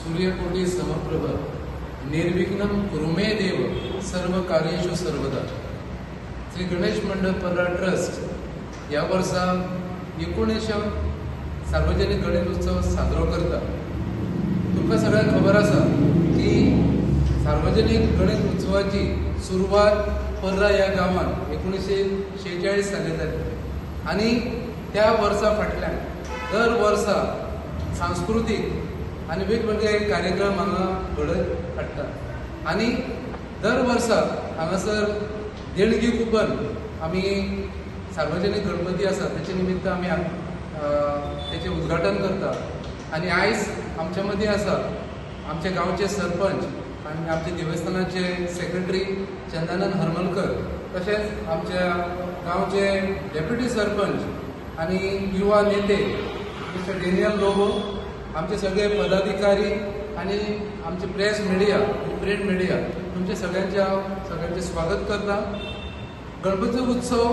सूर्यकोटी समप्रभ निर्विघ्नं कुरु मे देव सर्व कार्येषु सर्वदा. श्री गणेश मंडळ पर्रा ट्रस्ट या वर्सा 19 सार्वजनिक गणेश उत्सव साजरो करता. तुमकां सगळ्यांक खबर आसा की सार्वजनिक गणेश उत्सवाची सुरवात पर्रा ह्या गांवांत 1946 साली जाली आनी त्या वर्सा फाटल्यान दर वर्सा सांस्कृतीक आनी वेगवेगळे कार्यक्रम हांगा घडत हाडटा. आनी दर वर्सा हांगासर देणगी कुपन आमी सार्वजनीक गणपती आसा तेचे निमित्त आमी तेचें उद्घाटन करता. आनी आयज आमच्या मदीं आसा आमचे गांवचे सरपंच आनी आमचे देवस्थानाचे सेक्रेटरी चंदानंद हरमलकर, तशेंच आमच्या गांवचे डेप्युटी सरपंच आनी युवा नेते मिस्टर डेनियल लोबो, आमचे सगळे पदाधिकारी आनी आमचे प्रेस मिडिया प्रिंट मिडिया, तुमचे सगळ्यांचे स्वागत करता. गणपती उत्सव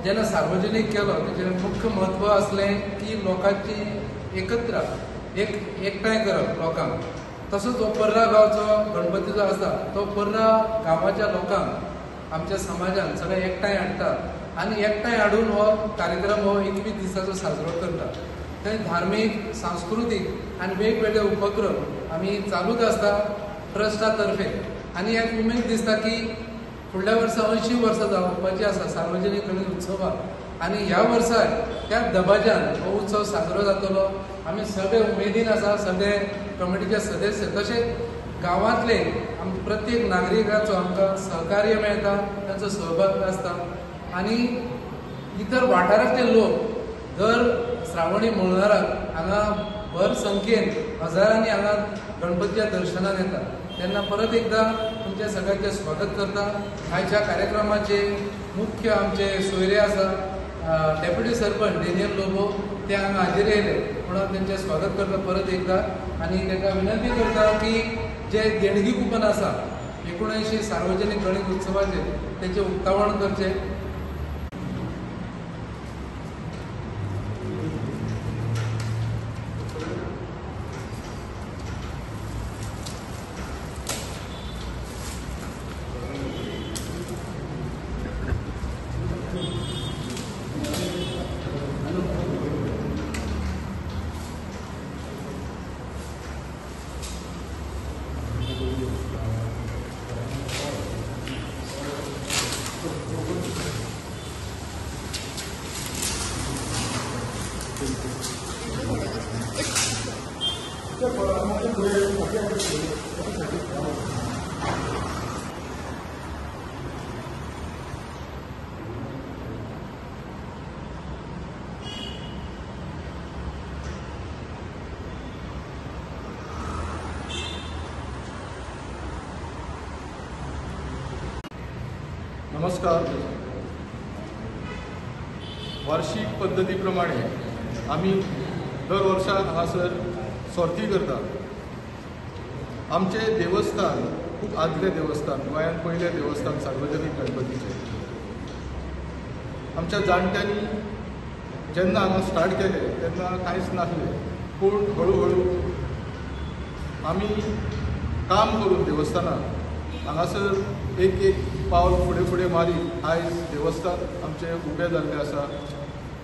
जेन्ना सार्वजनीक केलो तेजें मुख्य म्हत्व आसलें की लोकांची एकत्र एकठांय करप लोकांक. तसोच हो पर्रा गांवचो गणपती जो आसा तो पर्रा गांवाच्या लोकांक आमच्या समाजान सगळे एकठांय हाडटा आनी एकठांय हाडून हो कार्यक्रम हो 21 दिसाचो साजरो करता. थंय धार्मीक सांस्कृतीक आनी वेगवेगळे उपक्रम आमी चालूच आसता ट्रस्टा तर्फे. आनी एक उमेद दिसता की फुडल्या वर्सा 80 वर्सां जावपाची आसा सार्वजनीक गणेश उत्सवाक आनी ह्या वर्सा त्याच दबाज्यान हो उत्सव साजरो जातलो. आमी सगळे उमेदीन आसा, सगळे कमिटीचे सदस्य तशेंच गांवांतले प्रत्येक नागरिकाचो आमकां सहकार्य मेळटा, तांचो सहभाग आसता. आनी इतर वाठारांतले लोक दर श्रावणी मंगळाराक हांगा भर संख्येन हजारांनी हांगा गणपतीच्या दर्शनाक येता. तेन्ना परत एकदां तुमच्या सगळ्यांचें स्वागत करता. आयच्या कार्यक्रमाचे मुख्य आमचे सोयरे आसा डेप्युटी सरपंच डेनियल लोबो, ते हांगा हाजीर येयले म्हणून तेंचें स्वागत करता परत एकदां. आनी ताका विनंती करता की जे देणगी कुपन आसा 19 सार्वजनीक गणेश उत्सवाचे तेचें उक्तावण करचें. नमस्कार. वार्षिक पद्धती प्रमाणे आम्ही दर वर्सा हांगासर सर्ती करता. आमचे देवस्थान खूप आदले देवस्थान, गोंयांत पयले देवस्थान सार्वजनीक गणपतीचे. आमच्या जाणट्यांनी जेन्ना हांगा स्टार्ट केले तेन्ना कांयच नासले, पूण हळू आमी काम करून देवस्थानाक हांगासर एक पावल फुडें मारीत आयज देवस्थान आमचे उबें जाल्लें आसा.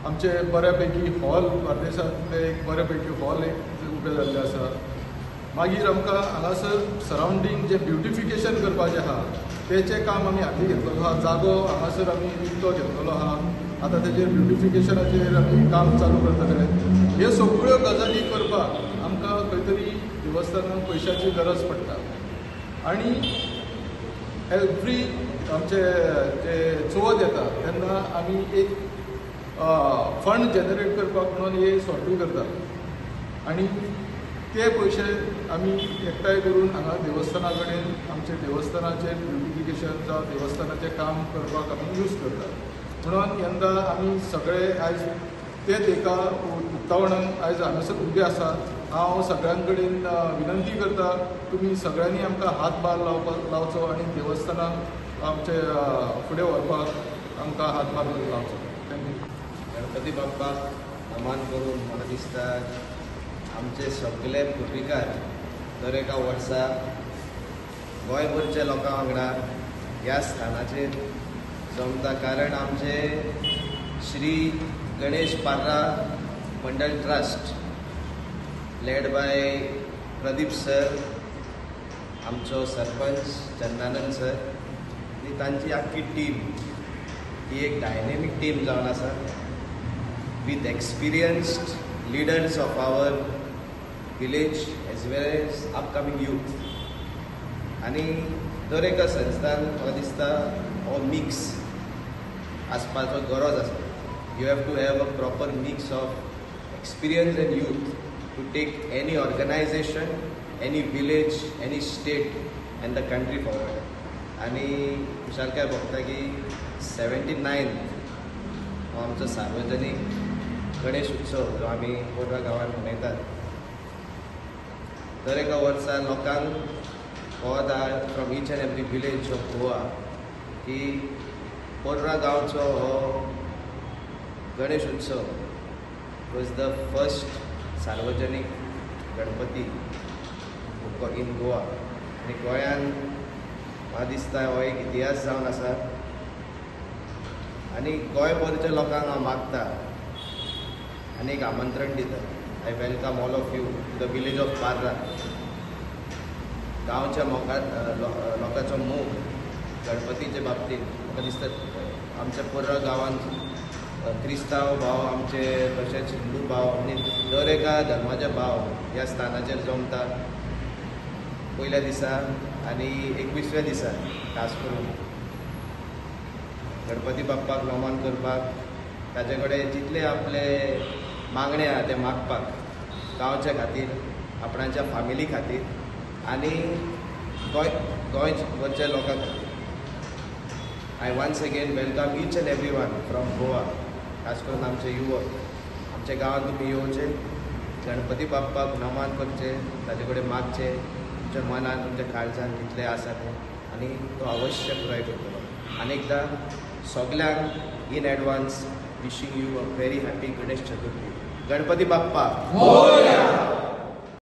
आमचे बऱ्यापैकी हॉल बार्देसांतले एक बऱ्यापैकी हॉल एक उबें जाल्लें आसा. मागीर आमकां हांगासर सरावंडींग जे ब्युटिफिकेशन करपाचें आहा तेचें काम आमी हाती घेतलेलो आहा. जागो हांगासर आमी विकतो घेतलेलो आहा. आतां तेजेर ब्युटिफिकेशनाचेर आमी काम चालू करतले. ह्यो सगळ्यो गजाली करपाक आमकां खंय तरी देवस्थानाक पयशांची गरज पडटा. आनी एवरी आमचे जे चवथ येता तेन्ना आमी एक फंड जनरेट करपाक म्हणून हे सर्ती करता. आनी ते पयशे आमी एकठांय करून हांगा देवस्थाना कडेन आमचे देवस्थानाचें ब्युटिफिकेशन जावं देवस्थानाचें काम करपाक आमी यूज करता. म्हणून यंदा आमी सगळे आयज तेच एका उक्तावणाक आयज हांगासर उबे आसात. हांव सगळ्यां कडेन विनंती करता तुमी सगळ्यांनी आमकां हातभार लावचो आनी देवस्थानाक आमचे फुडें व्हरपाक आमकां हातभार लावचो. थँक्यू. गणपती बाप्पाक नमन करून म्हाका दिसता आमचे सगळे गोपिकार दर एका वर्सा गोंयभरच्या लोकां वांगडा ह्या स्थानाचेर जमता, कारण आमचे Shri Ganesh Parra Mandal trust led by Pradeep sir, आमचो सरपंच चंदानंद सर आनी तांची आख्खी टीम ही एक डायनेमीक टीम जावन आसा with experienced leaders of our village as well as upcoming youth. आणि दर एका संस्थान म्हाका दिसता हो मिक्स आसपाचो गरज आसा. You have to have a proper mix of experience and youth to take any organisation, any village, any state and the country forward. आणि विशालकाय बघता की 79 हो आमचो सार्वजनीक गणेश उत्सव जो आमी पोर्रा गांवांत मनयतात. दर एका वर्सा लोकांक कळत आहा from each and every village of Goa की पोर्रा गांवचो हो गणेश उत्सव वॉज द फर्स्ट सार्वजनीक गणपती इन गोवा. आनी गोंयांत म्हाका दिसता हो एक इतिहास जावन आसा. आनी गोंयभरच्या लोकांक हांव मागता आनी एक आमंत्रण दिता. I welcome all of you to the village of Parra. गांवच्या लोकांचो मोग गणपतीचे बाबतींत म्हाका दिसता आमच्या पुर्रा गांवांत क्रिस्तांव भाव आमचे तशेंच हिंदू भाव आनी दर एका धर्माचे भाव ह्या स्थानाचेर जमता पयल्या दिसा आनी 21व्या दिसा खास करून गणपती बाप्पाक नमन करपाक, ताचे कडेन जितले आपले मागणे आहा ते मागपाक गांवच्या खातीर, आपणाच्या फॅमिली खातीर आनी गोंयभरच्या लोकां खातीर. I once again welcome each and every one from Goa, खास करून आमचे युवक. आमच्या गांवांत तुमी येवचे, गणपती बाप्पाक नमन करचे, ताचे कडेन मागचे, तुमच्या मनान तुमच्या काळजान कितले आसा ते, आनी तो अवश्य पुराय करतलो. आनी एकदां सगल्यांक in advance wishing you a very happy Ganesh Chaturthi. Ganpati Bappa.